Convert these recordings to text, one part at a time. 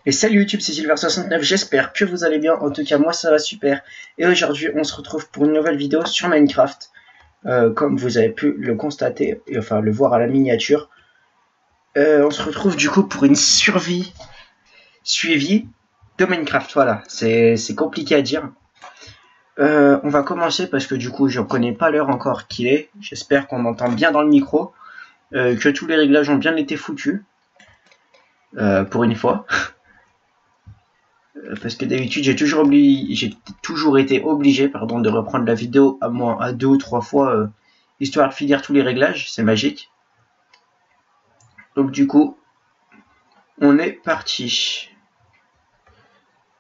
Et salut YouTube, c'est Silver69, j'espère que vous allez bien, en tout cas moi ça va super. Et aujourd'hui on se retrouve pour une nouvelle vidéo sur Minecraft. Comme vous avez pu le constater, et enfin le voir à la miniature. On se retrouve du coup pour une suivi de Minecraft, voilà, c'est compliqué à dire. On va commencer parce que du coup je connais pas l'heure encore qu'il est. J'espère qu'on m'entend bien dans le micro, que tous les réglages ont bien été foutus. Pour une fois. Parce que d'habitude j'ai toujours été obligé de reprendre la vidéo à moins à 2 ou 3 fois histoire de finir tous les réglages, c'est magique. Donc du coup on est parti.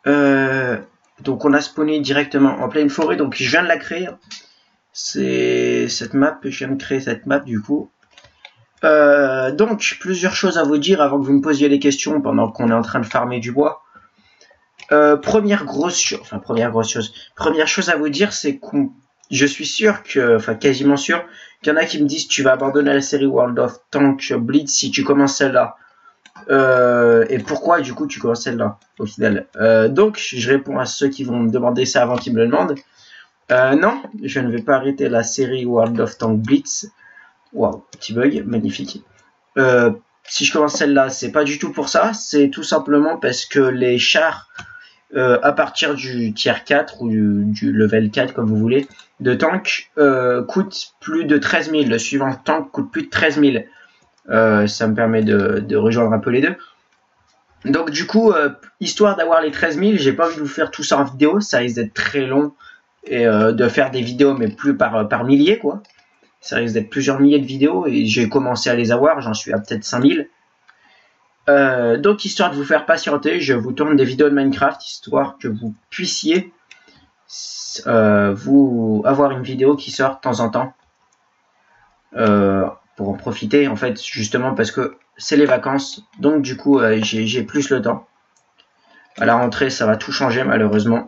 Donc on a spawné directement en pleine forêt, donc je viens de la créer. C'est cette map, je viens de créer cette map du coup. Donc plusieurs choses à vous dire avant que vous me posiez des questions pendant qu'on est en train de farmer du bois. Première chose à vous dire, c'est que je suis sûr que, enfin quasiment sûr, qu'il y en a qui me disent tu vas abandonner la série World of Tanks Blitz si tu commences celle-là. Et pourquoi du coup tu commences celle-là au final. Donc je réponds à ceux qui vont me demander ça avant qu'ils me le demandent. Non, je ne vais pas arrêter la série World of Tanks Blitz. Waouh, petit bug, magnifique. Si je commence celle-là, c'est pas du tout pour ça, c'est tout simplement parce que les chars à partir du tier 4 ou du level 4 comme vous voulez de tank coûte plus de 13 000. Le suivant tank coûte plus de 13 000. Ça me permet de rejoindre un peu les deux. Donc du coup, histoire d'avoir les 13 000, j'ai pas envie de vous faire tout ça en vidéo, ça risque d'être très long et de faire des vidéos mais plus par milliers quoi. Ça risque d'être plusieurs milliers de vidéos et j'ai commencé à les avoir, j'en suis à peut-être 5000. Donc histoire de vous faire patienter, je vous tourne des vidéos de Minecraft, histoire que vous puissiez vous avoir une vidéo qui sort de temps en temps. Pour en profiter en fait, justement parce que c'est les vacances, donc du coup j'ai plus le temps. À la rentrée ça va tout changer malheureusement.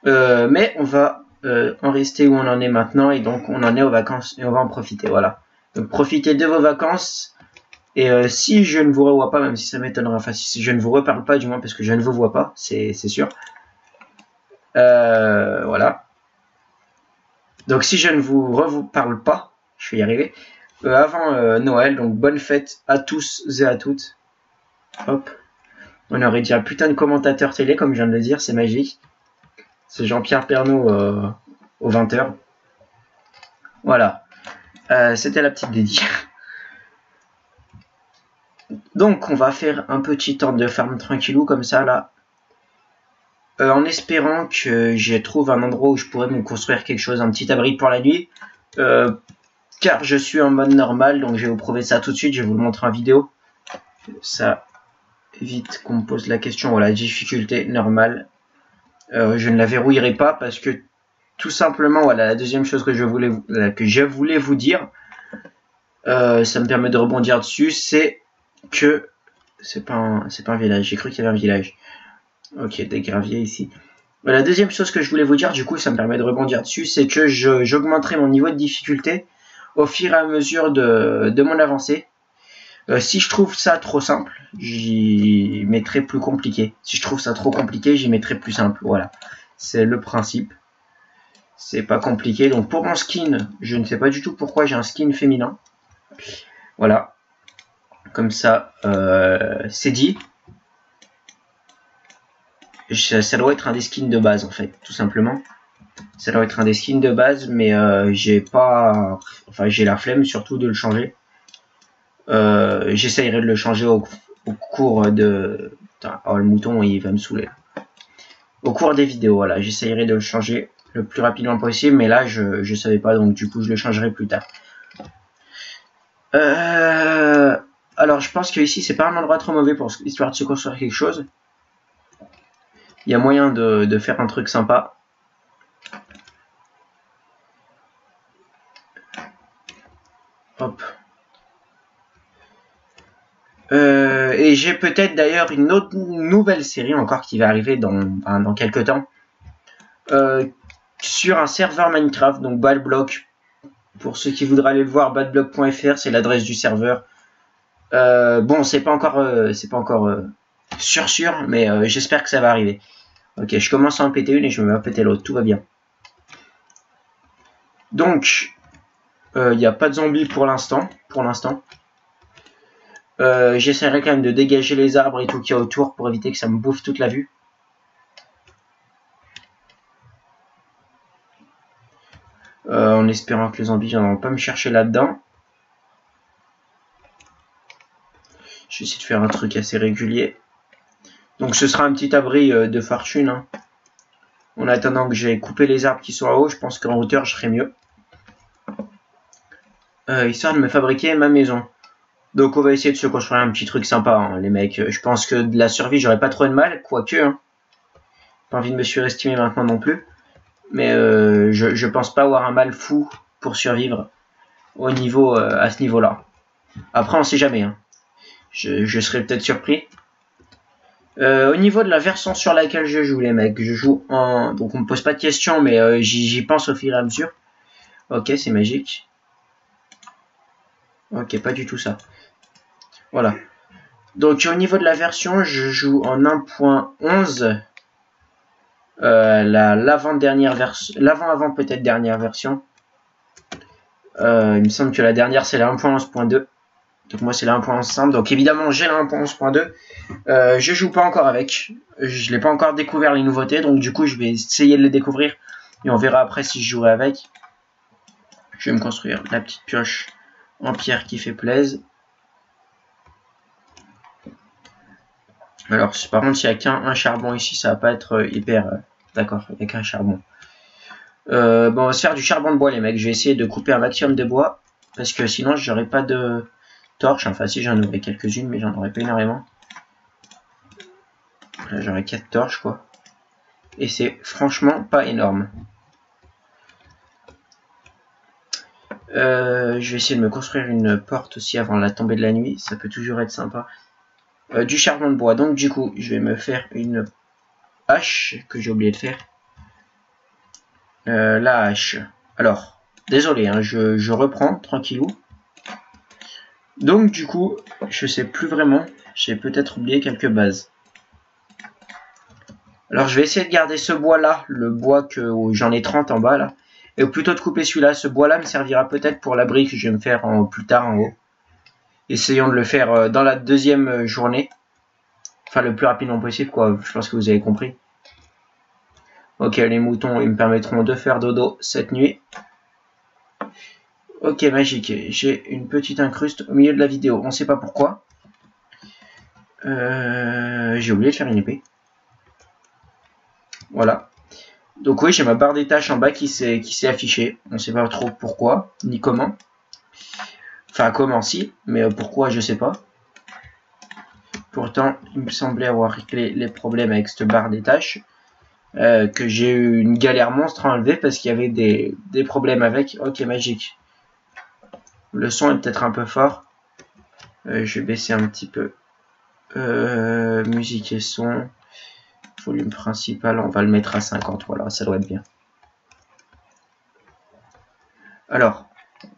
Mais on va en rester où on en est maintenant, et donc on en est aux vacances et on va en profiter, voilà. Donc profitez de vos vacances. Et si je ne vous revois pas, même si ça m'étonnerait, enfin si je ne vous reparle pas du moins parce que je ne vous vois pas, c'est sûr. Voilà. Donc si je ne vous parle pas, je vais y arriver, avant Noël, donc bonne fête à tous et à toutes. Hop. On aurait dit un putain de commentateur télé, comme je viens de le dire, c'est magique. C'est Jean-Pierre Pernaut aux 20h. Voilà. C'était la petite dédie. Donc on va faire un petit temps de farm tranquillou comme ça là. En espérant que je trouve un endroit où je pourrais me construire quelque chose, un petit abri pour la nuit. Car je suis en mode normal, donc je vais vous prouver ça tout de suite, je vais vous le montrer en vidéo. Ça évite qu'on me pose la question, voilà, difficulté normale. Je ne la verrouillerai pas parce que tout simplement, voilà, la deuxième chose que je voulais vous dire, ça me permet de rebondir dessus, c'est que c'est pas un village, j'ai cru qu'il y avait un village. Ok, des graviers ici. La deuxième chose que je voulais vous dire, du coup ça me permet de rebondir dessus, c'est que j'augmenterai mon niveau de difficulté au fur et à mesure de mon avancée. Si je trouve ça trop simple, j'y mettrai plus compliqué. Si je trouve ça trop compliqué, j'y mettrai plus simple. Voilà, c'est le principe. C'est pas compliqué. Donc pour mon skin, je ne sais pas du tout pourquoi j'ai un skin féminin. Voilà. Comme ça, c'est dit. Ça doit être un des skins de base en fait, tout simplement. Ça doit être un des skins de base, mais j'ai pas... Enfin, j'ai la flemme surtout de le changer. J'essayerai de le changer au cours de... Putain, oh, le mouton, il va me saouler. Au cours des vidéos, voilà. J'essayerai de le changer le plus rapidement possible, mais là, je savais pas, donc du coup, je le changerai plus tard. Alors, je pense que ici, c'est pas un endroit trop mauvais pour histoire de se construire quelque chose. Il y a moyen de faire un truc sympa. Hop. Et j'ai peut-être d'ailleurs une autre nouvelle série encore qui va arriver dans quelques temps. Sur un serveur Minecraft, donc Badblock. Pour ceux qui voudraient aller le voir, badblock.fr, c'est l'adresse du serveur. Bon, c'est pas encore sûr, mais j'espère que ça va arriver. Ok, je commence à en péter une et je me mets à péter l'autre, tout va bien. Donc, il n'y a pas de zombies pour l'instant. J'essaierai quand même de dégager les arbres et tout qu'il y a autour pour éviter que ça me bouffe toute la vue. En espérant que les zombies ne viendront pas me chercher là-dedans. Je vais essayer de faire un truc assez régulier. Donc ce sera un petit abri de fortune. Hein. En attendant que j'ai coupé les arbres qui sont en haut, je pense qu'en hauteur je serai mieux. Histoire de me fabriquer ma maison. Donc on va essayer de se construire un petit truc sympa, hein, les mecs. Je pense que de la survie, j'aurais pas trop de mal, quoique. Hein. Pas envie de me surestimer maintenant non plus. Mais je pense pas avoir un mal fou pour survivre au niveau à ce niveau-là. Après, on sait jamais. Hein. Je serais peut-être surpris. Au niveau de la version sur laquelle je joue, les mecs, je joue en... Donc on me pose pas de questions, mais j'y pense au fur et à mesure. Ok, c'est magique. Ok, pas du tout ça. Voilà. Donc au niveau de la version, je joue en 1.11. L'avant-dernière version, l'avant peut-être dernière version. Il me semble que la dernière c'est la 1.11.2. Donc moi c'est la 1.11 simple. Donc évidemment j'ai la 1.11.2. Je joue pas encore avec. Je l'ai pas encore découvert les nouveautés. Donc du coup je vais essayer de les découvrir. Et on verra après si je jouerai avec. Je vais me construire la petite pioche en pierre qui fait plaisir. Alors par contre s'il n'y a qu'un charbon ici, ça va pas être hyper... D'accord, il n'y a qu'un charbon. Bon, on va se faire du charbon de bois les mecs. Je vais essayer de couper un maximum de bois. Parce que sinon j'aurais pas de torches. Enfin si j'en aurais quelques-unes, mais j'en aurais pas énormément. Là j'aurais 4 torches quoi. Et c'est franchement pas énorme. Je vais essayer de me construire une porte aussi avant la tombée de la nuit. Ça peut toujours être sympa. Du charbon de bois. Donc du coup je vais me faire une hache que j'ai oublié de faire. La hache. Alors, désolé, hein, je reprends tranquillou. Donc du coup, je sais plus vraiment. J'ai peut-être oublié quelques bases. Alors je vais essayer de garder ce bois là, le bois que j'en ai 30 en bas là. Et plutôt de couper celui-là, ce bois là me servira peut-être pour l'abri que je vais me faire plus tard en haut. Essayons de le faire dans la deuxième journée. Enfin le plus rapidement possible quoi, je pense que vous avez compris. Ok, les moutons ils me permettront de faire dodo cette nuit. Ok, magique, j'ai une petite incruste au milieu de la vidéo, on sait pas pourquoi. J'ai oublié de faire une épée. Voilà. Donc oui, j'ai ma barre des tâches en bas qui s'est affichée. On sait pas trop pourquoi, ni comment. Enfin, comment si, mais pourquoi, je sais pas. Pourtant, il me semblait avoir réglé les problèmes avec cette barre des tâches. Que j'ai eu une galère monstre à enlever parce qu'il y avait des problèmes avec. Ok, magique. Le son est peut-être un peu fort. Je vais baisser un petit peu. Musique et son. Volume principal, on va le mettre à 50. Voilà, ça doit être bien. Alors,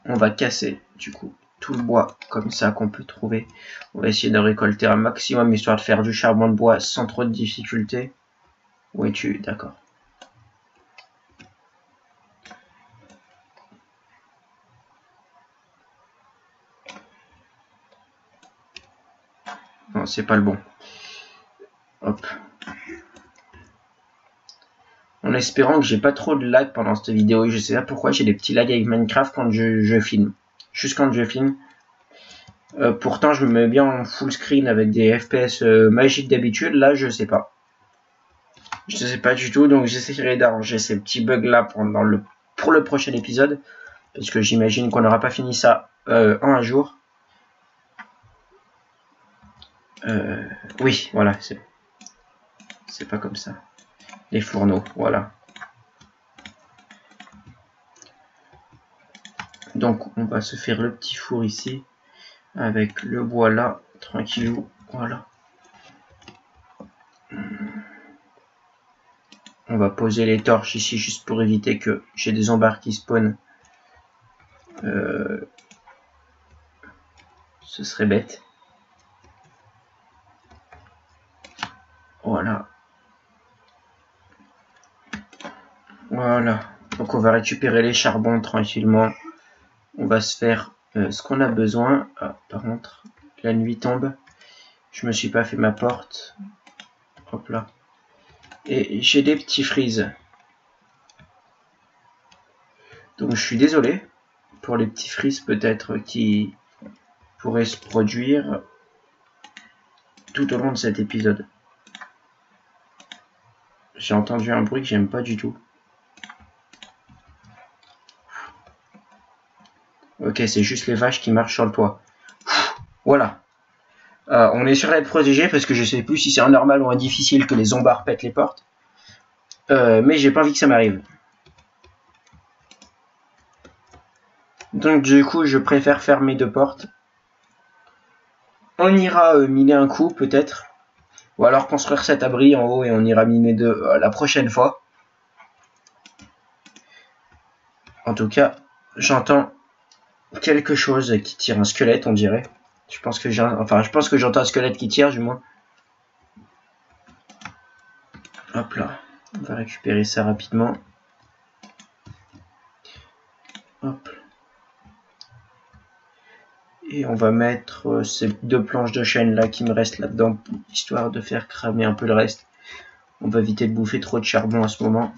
on va casser du coup tout le bois comme ça qu'on peut trouver. On va essayer de récolter un maximum histoire de faire du charbon de bois sans trop de difficultés. Où es-tu? D'accord. Non, c'est pas le bon. Hop. En espérant que j'ai pas trop de lag pendant cette vidéo. Je sais pas pourquoi j'ai des petits lags avec Minecraft quand je filme. Juste quand je filme. Pourtant je me mets bien en full screen avec des FPS magiques d'habitude. Là je sais pas. Je sais pas du tout. Donc j'essaierai d'arranger ces petits bugs là pour le prochain épisode. Parce que j'imagine qu'on n'aura pas fini ça en un jour. Oui, voilà. C'est pas comme ça. Les fourneaux, voilà. Donc on va se faire le petit four ici. Avec le bois là, tranquillou, voilà. On va poser les torches ici juste pour éviter que j'ai des zombards qui spawnent. Ce serait bête. on va récupérer les charbons tranquillement. On va se faire ce qu'on a besoin. Ah, par contre, la nuit tombe. Je me suis pas fait ma porte. Hop là. Et j'ai des petits frises. Donc je suis désolé pour les petits frises peut-être qui pourraient se produire tout au long de cet épisode. J'ai entendu un bruit que j'aime pas du tout. Ok, c'est juste les vaches qui marchent sur le toit. Voilà. On est sûr d'être protégé parce que je sais plus si c'est un normal ou un difficile que les zombards pètent les portes. Mais j'ai pas envie que ça m'arrive. Donc du coup, je préfère fermer deux portes. On ira miner un coup peut-être. Ou alors construire cet abri en haut et on ira miner deux la prochaine fois. En tout cas, j'entends quelque chose qui tire, un squelette on dirait. Je pense que j'entends un squelette qui tire du moins. Hop là, on va récupérer ça rapidement. Hop. Et on va mettre ces deux planches de chêne là qui me restent là-dedans, histoire de faire cramer un peu le reste. On va éviter de bouffer trop de charbon à ce moment.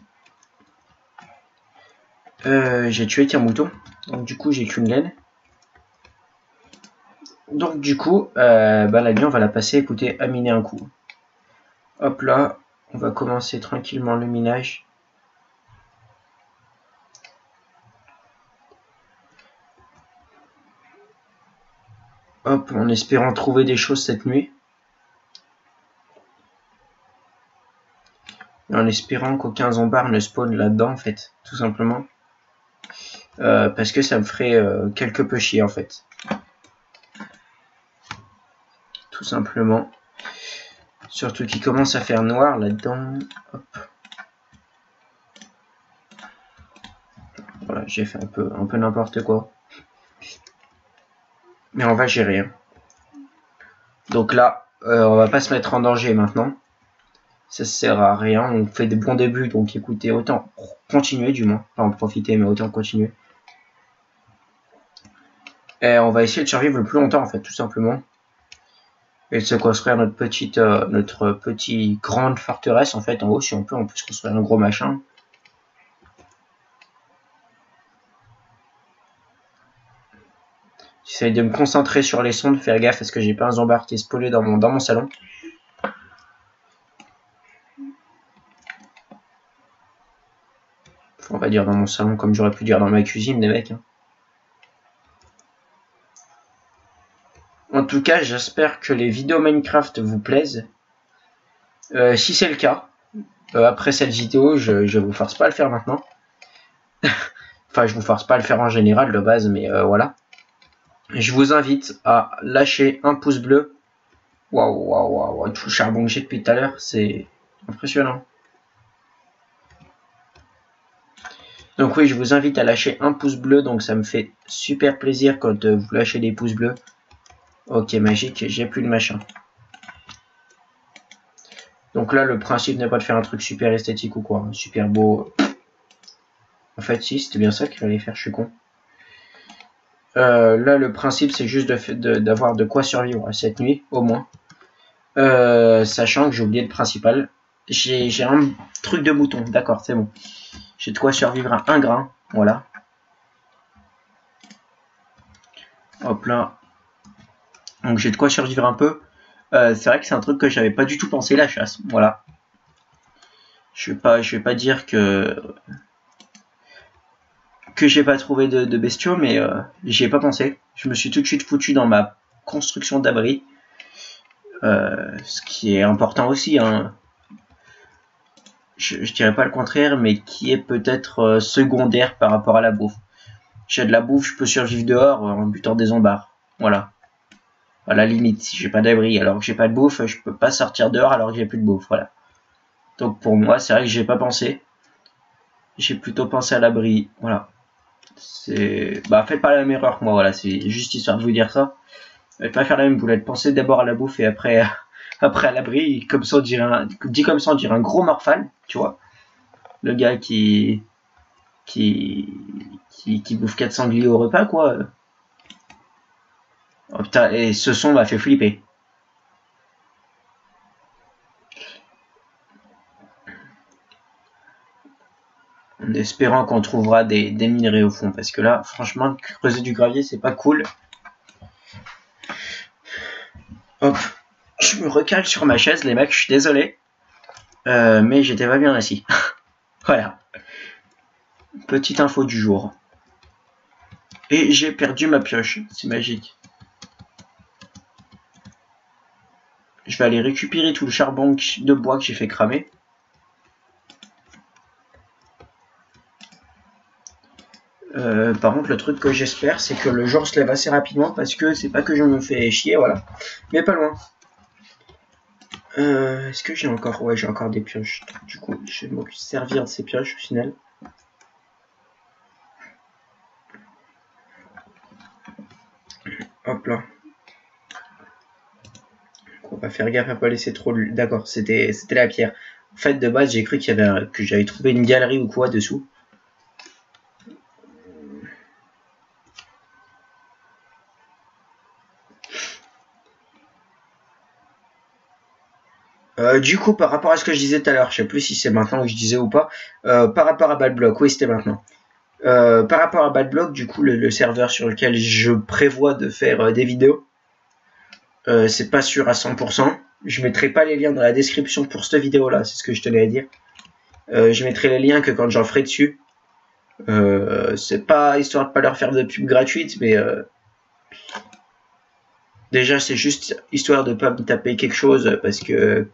J'ai tué qu'un mouton, donc du coup j'ai qu'une laine. Donc du coup, la nuit on va la passer, écoutez, à miner un coup. Hop là, on va commencer tranquillement le minage. Hop, en espérant trouver des choses cette nuit. Et en espérant qu'aucun zombard ne spawn là-dedans en fait, tout simplement. Parce que ça me ferait quelque peu chier en fait. Tout simplement. Surtout qu'il commence à faire noir là-dedans. Hop. Voilà, j'ai fait un peu n'importe quoi. Mais on va gérer. Hein. Donc là, on va pas se mettre en danger maintenant. Ça sert à rien. On fait des bons débuts. Donc écoutez, autant continuer du moins. Pas en profiter, mais autant continuer. Et on va essayer de survivre le plus longtemps en fait, tout simplement. Et de se construire notre petite grande forteresse en fait en haut. Si on peut se construire un gros machin. J'essaie de me concentrer sur les sons, de faire gaffe parce que j'ai pas un zombard qui est spoilé dans mon salon. On va dire dans mon salon comme j'aurais pu dire dans ma cuisine, les mecs. Hein. En tout cas, j'espère que les vidéos Minecraft vous plaisent. Si c'est le cas, après cette vidéo, je vous force pas à le faire maintenant. Enfin, je vous force pas à le faire en général de base, mais voilà. Je vous invite à lâcher un pouce bleu. Waouh, tout le charbon que j'ai depuis tout à l'heure, c'est impressionnant. Donc oui, je vous invite à lâcher un pouce bleu, donc ça me fait super plaisir quand vous lâchez des pouces bleus. Ok, magique, j'ai plus de machin. Donc là, le principe n'est pas de faire un truc super esthétique ou quoi, super beau. En fait, si, c'était bien ça qu'il fallait faire, je suis con. Là, le principe, c'est juste d'avoir de quoi survivre cette nuit, au moins. Sachant que j'ai oublié le principal. J'ai un truc de mouton, d'accord, c'est bon. J'ai de quoi survivre à un grain, voilà. Hop là. Donc j'ai de quoi survivre un peu. C'est vrai que c'est un truc que j'avais pas du tout pensé, la chasse, voilà. Je vais pas dire que j'ai pas trouvé de bestiaux, mais j'y ai pas pensé. Je me suis tout de suite foutu dans ma construction d'abri. Ce qui est important aussi, hein. Je dirais pas le contraire, mais qui est peut-être secondaire par rapport à la bouffe. J'ai de la bouffe, je peux survivre dehors en butant des zombards. Voilà. À la limite, si j'ai pas d'abri, alors que j'ai pas de bouffe, je peux pas sortir dehors alors que j'ai plus de bouffe. Voilà. Donc pour moi, c'est vrai que j'ai pas pensé. J'ai plutôt pensé à l'abri. Voilà. C'est. Bah, faites pas la même erreur que moi, voilà. C'est juste histoire de vous dire ça. Pas faire la même boulette. Pensez d'abord à la bouffe et après à l'abri. Comme ça, on dirait un gros morphal, tu vois. Le gars qui qui bouffe 4 sangliers au repas, quoi. Oh putain, et ce son m'a fait flipper. En espérant qu'on trouvera des minerais au fond, parce que là, franchement, creuser du gravier, c'est pas cool. Hop, je me recale sur ma chaise, les mecs, je suis désolé. Mais j'étais pas bien assis. Voilà. Petite info du jour. Et j'ai perdu ma pioche, c'est magique. Je vais aller récupérer tout le charbon de bois que j'ai fait cramer. Par contre, le truc que j'espère, c'est que le jour se lève assez rapidement parce que c'est pas que je me fais chier, voilà. Mais pas loin. Est-ce que j'ai encore... Ouais, j'ai encore des pioches. Du coup, je vais me servir de ces pioches au final. Hop là. On va faire gaffe à pas laisser trop... D'accord, c'était la pierre. En fait, de base, j'ai cru qu'il y avait que j'avais trouvé une galerie ou quoi dessous. Du coup, par rapport à ce que je disais tout à l'heure, je sais plus si c'est maintenant que je disais ou pas, par rapport à Badblock, oui, c'était maintenant. Par rapport à Badblock, du coup, le serveur sur lequel je prévois de faire des vidéos, c'est pas sûr à 100%. Je mettrai pas les liens dans la description pour cette vidéo-là, c'est ce que je tenais à dire. Je mettrai les liens que quand j'en ferai dessus. C'est pas histoire de pas leur faire de pub gratuite, mais déjà c'est juste histoire de pas me taper quelque chose parce que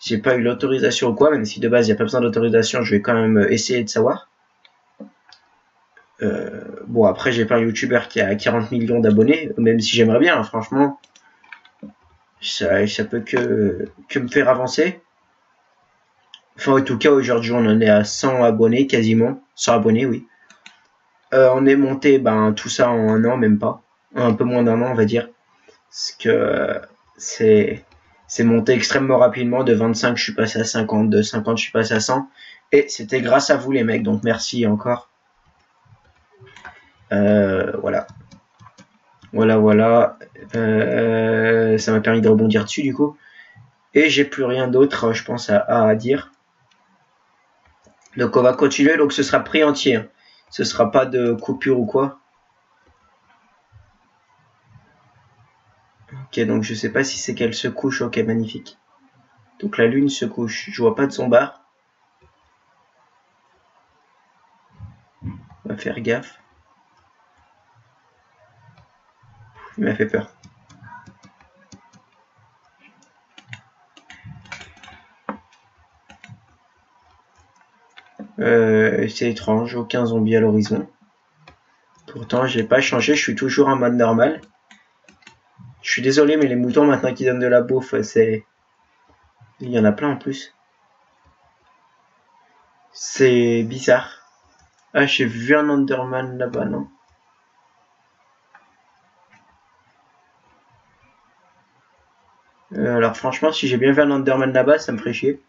j'ai pas eu l'autorisation ou quoi, même si de base il n'y a pas besoin d'autorisation, je vais quand même essayer de savoir. Bon, après j'ai pas un youtubeur qui a 40 millions d'abonnés, même si j'aimerais bien, hein, franchement, ça peut que me faire avancer. Enfin, en tout cas, aujourd'hui on en est à 100 abonnés quasiment, 100 abonnés, oui. On est monté, ben, tout ça en un an, même pas, un peu moins d'un an on va dire, parce que c'est monté extrêmement rapidement. De 25 je suis passé à 50, de 50 je suis passé à 100, et c'était grâce à vous les mecs, donc merci encore. Voilà. Ça m'a permis de rebondir dessus du coup, et j'ai plus rien d'autre je pense à dire, donc on va continuer. Donc ce sera pris entier, hein. Ce sera pas de coupure ou quoi. Ok, donc je sais pas si c'est qu'elle se couche. Ok, magnifique. Donc la lune se couche. Je vois pas de son bar. On va faire gaffe. Il m'a fait peur. C'est étrange, aucun zombie à l'horizon. Pourtant, j'ai pas changé, je suis toujours en mode normal. Je suis désolé, mais les moutons, maintenant qu'ils donnent de la bouffe, c'est... Il y en a plein en plus. C'est bizarre. Ah, j'ai vu un Enderman là-bas, non? Alors franchement, si j'ai bien vu un Enderman là-bas, ça me ferait chier.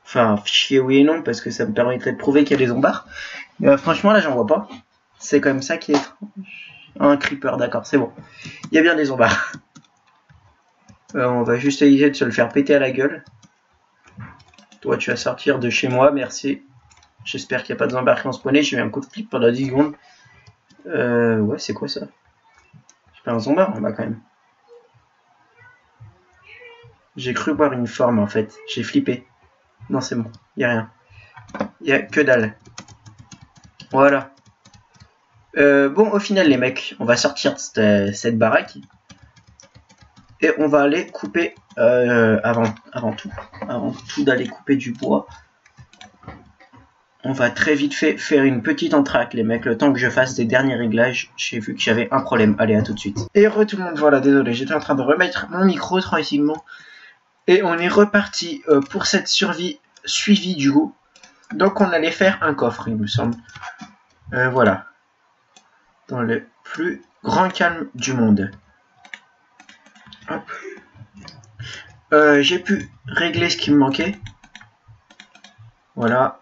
Enfin, chier oui et non, parce que ça me permettrait de prouver qu'il y a des zombards. Franchement, là, j'en vois pas. C'est quand même ça qui est étrange. Un creeper, d'accord, c'est bon. Il y a bien des zombards. On va juste essayer de se le faire péter à la gueule. Toi, tu vas sortir de chez moi, merci. J'espère qu'il n'y a pas de zombards qui ont spawné. J'ai eu un coup de flip pendant 10 secondes. Ouais, c'est quoi ça? J'ai pas un zombard en bas quand même. J'ai cru voir une forme en fait. J'ai flippé. Non, c'est bon. Il n'y a rien. Il n'y a que dalle. Voilà. Bon, au final, les mecs, on va sortir de cette baraque. Et on va aller couper, avant tout d'aller couper du bois. On va très vite fait faire une petite entracte, les mecs, le temps que je fasse des derniers réglages. J'ai vu que j'avais un problème. Allez, à tout de suite. Et tout le monde, voilà, désolé, j'étais en train de remettre mon micro tranquillement. Et on est reparti pour cette survie suivie du coup. Donc on allait faire un coffre, il me semble. Voilà. Dans le plus grand calme du monde. Hop. J'ai pu régler ce qui me manquait. Voilà.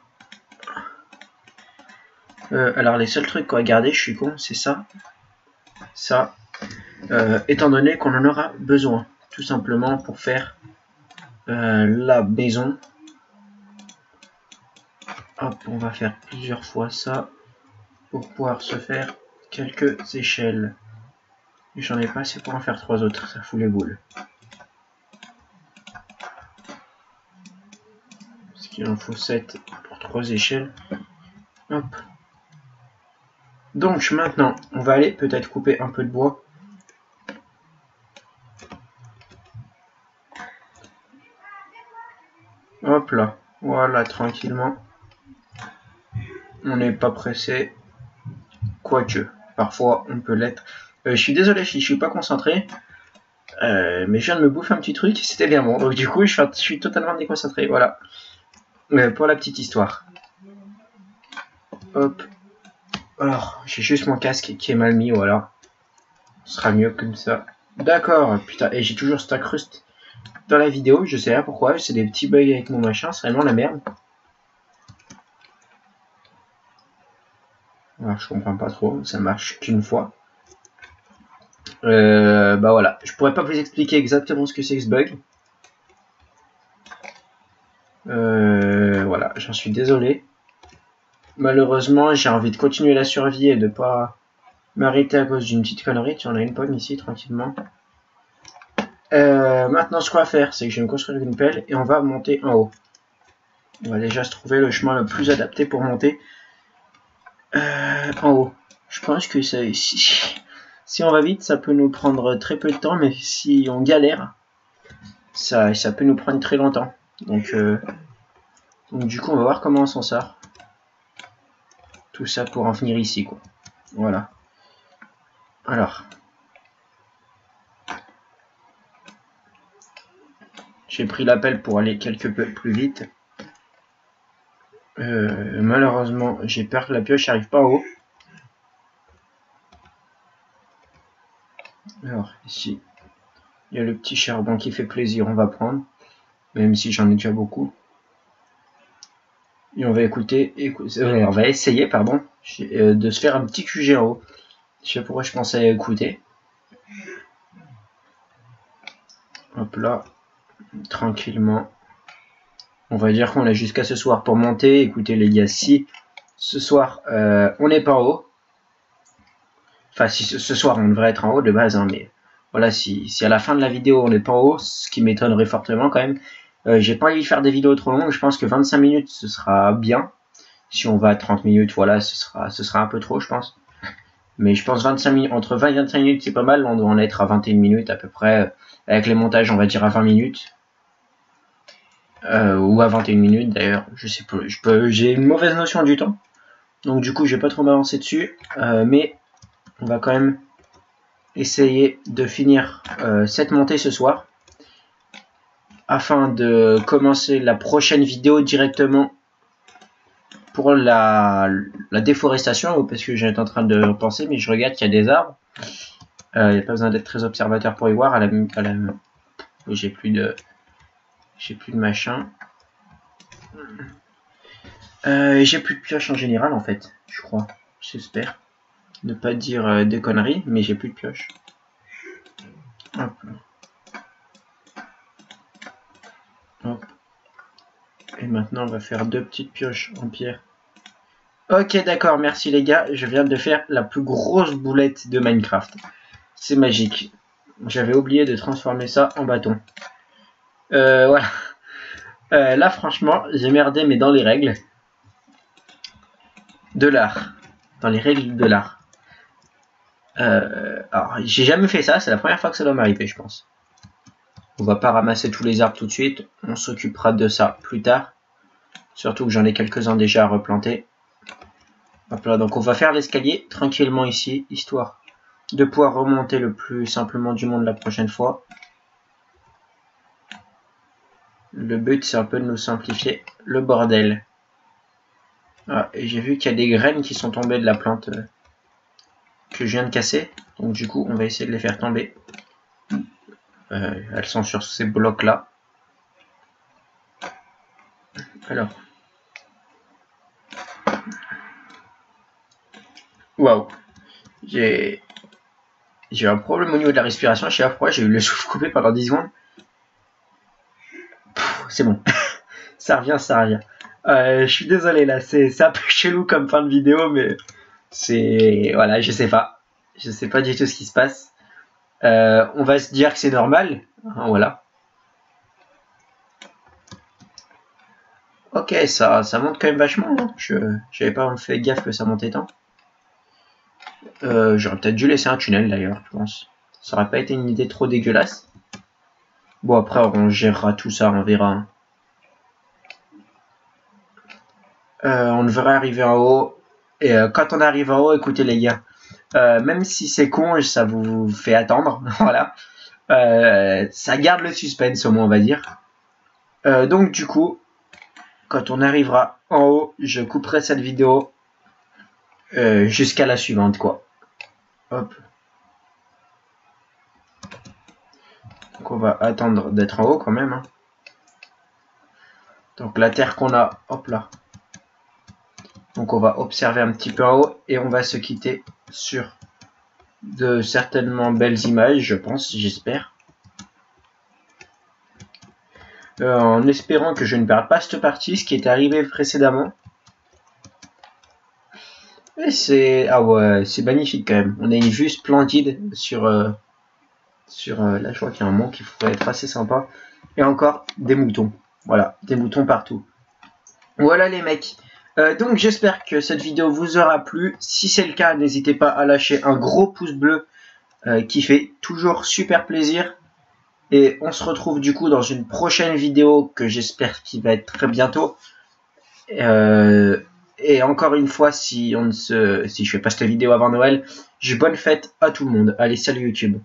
Alors les seuls trucs qu'on va garder, je suis con, c'est ça. Ça. Étant donné qu'on en aura besoin. Tout simplement pour faire la maison. Hop, on va faire plusieurs fois ça. Pour pouvoir se faire quelques échelles. J'en ai pas assez pour en faire 3 autres, ça fout les boules. Parce qu'il en faut 7 pour 3 échelles. Hop. Donc maintenant, on va aller peut-être couper un peu de bois. Hop là, voilà, tranquillement. On n'est pas pressé. Quoique, parfois on peut l'être. Je suis désolé si je suis pas concentré. Mais je viens de me bouffer un petit truc, c'était bien bon. Donc du coup, je suis totalement déconcentré. Voilà. Pour la petite histoire. Hop. Alors, j'ai juste mon casque qui est mal mis, voilà. Ce sera mieux comme ça. D'accord, putain, et j'ai toujours cette incruste dans la vidéo, je sais pas pourquoi, c'est des petits bugs avec mon machin, c'est vraiment la merde. Alors, je comprends pas trop, ça marche qu'une fois. Bah voilà, je pourrais pas vous expliquer exactement ce que c'est que ce bug. Voilà, j'en suis désolé. Malheureusement, j'ai envie de continuer la survie et de pas m'arrêter à cause d'une petite connerie. Tu en as une pomme ici, tranquillement. Maintenant, ce qu'on va faire, c'est que je vais me construire une pelle et on va monter en haut. On va déjà se trouver le chemin le plus adapté pour monter en haut. Je pense que ça, si on va vite, ça peut nous prendre très peu de temps, mais si on galère, ça peut nous prendre très longtemps. Donc du coup, on va voir comment on s'en sort. Tout ça pour en finir ici, quoi. Voilà. Alors. J'ai pris l'appel pour aller quelque peu plus vite. Malheureusement, j'ai peur que la pioche n'arrive pas en haut. Alors, ici, il y a le petit charbon qui fait plaisir, on va prendre. Même si j'en ai déjà beaucoup. Et on va on va essayer, pardon, de se faire un petit QG en haut. Je sais pas pourquoi je pensais écouter. Hop là, tranquillement. On va dire qu'on a jusqu'à ce soir pour monter. Écoutez les gars, si ce soir on n'est pas en haut, enfin si ce soir on devrait être en haut de base, hein, mais voilà, si à la fin de la vidéo on n'est pas en haut, ce qui m'étonnerait fortement quand même. J'ai pas envie de faire des vidéos trop longues, je pense que 25 minutes ce sera bien. Si on va à 30 minutes, voilà, ce sera un peu trop, je pense. Mais je pense 25 minutes, entre 20 et 25 minutes, c'est pas mal. On doit en être à 21 minutes à peu près. Avec les montages, on va dire à 20 minutes. Ou à 21 minutes d'ailleurs. Je sais pas. J'ai une mauvaise notion du temps. Donc du coup, je vais pas trop m'avancer dessus. Mais on va quand même essayer de finir cette montée ce soir. Afin de commencer la prochaine vidéo directement pour la déforestation, parce que j'étais en train de penser, mais je regarde qu'il y a des arbres. Il n'y a pas besoin d'être très observateur pour y voir. J'ai plus de machin. J'ai plus de pioche en général en fait, je crois. J'espère ne pas dire des conneries, mais j'ai plus de pioche. Hop. Hop. Et maintenant on va faire 2 petites pioches en pierre. Ok, d'accord, merci les gars. Je viens de faire la plus grosse boulette de Minecraft. C'est magique. J'avais oublié de transformer ça en bâton. Voilà. Là, franchement, j'ai merdé, mais dans les règles de l'art. Dans les règles de l'art. Alors, j'ai jamais fait ça. C'est la première fois que ça doit m'arriver, je pense. On va pas ramasser tous les arbres tout de suite. On s'occupera de ça plus tard. Surtout que j'en ai quelques-uns déjà à replanter. Hop là, donc on va faire l'escalier tranquillement ici, histoire de pouvoir remonter le plus simplement du monde la prochaine fois. Le but, c'est un peu de nous simplifier le bordel. Ah, et j'ai vu qu'il y a des graines qui sont tombées de la plante que je viens de casser. Donc du coup, on va essayer de les faire tomber. Elles sont sur ces blocs-là. Alors, Waouh. J'ai un problème au niveau de la respiration. Je sais pas pourquoi, j'ai eu le souffle coupé pendant 10 secondes. C'est bon. Ça revient, ça revient. Je suis désolé là, c'est un peu chelou comme fin de vidéo, mais c'est... Voilà, je sais pas. Je sais pas du tout ce qui se passe. On va se dire que c'est normal. Hein, voilà. Ok, ça monte quand même vachement. Hein. J'avais pas fait gaffe que ça montait tant. J'aurais peut-être dû laisser un tunnel d'ailleurs, je pense. Ça aurait pas été une idée trop dégueulasse. Bon, après, on gérera tout ça, on verra. Hein. On devrait arriver en haut. Et quand on arrive en haut, écoutez les gars, même si c'est con, ça vous fait attendre, voilà. Ça garde le suspense au moins, on va dire. Donc du coup, quand on arrivera en haut, je couperai cette vidéo jusqu'à la suivante, quoi. Hop. Donc on va attendre d'être en haut quand même. Hein. Donc la terre qu'on a, hop là. Donc on va observer un petit peu en haut et on va se quitter sur de certainement belles images, je pense, j'espère. En espérant que je ne perde pas cette partie, ce qui est arrivé précédemment. Et c'est... Ah ouais, c'est magnifique quand même. On a une vue splendide sur... là, je crois qu'il y a un mont qui pourrait être assez sympa. Et encore, des moutons. Voilà, des moutons partout. Voilà les mecs. Donc j'espère que cette vidéo vous aura plu. Si c'est le cas, n'hésitez pas à lâcher un gros pouce bleu qui fait toujours super plaisir. Et on se retrouve du coup dans une prochaine vidéo que j'espère qu'il va être très bientôt. Et encore une fois, si je fais pas cette vidéo avant Noël, j'ai bonne fête à tout le monde. Allez, salut YouTube.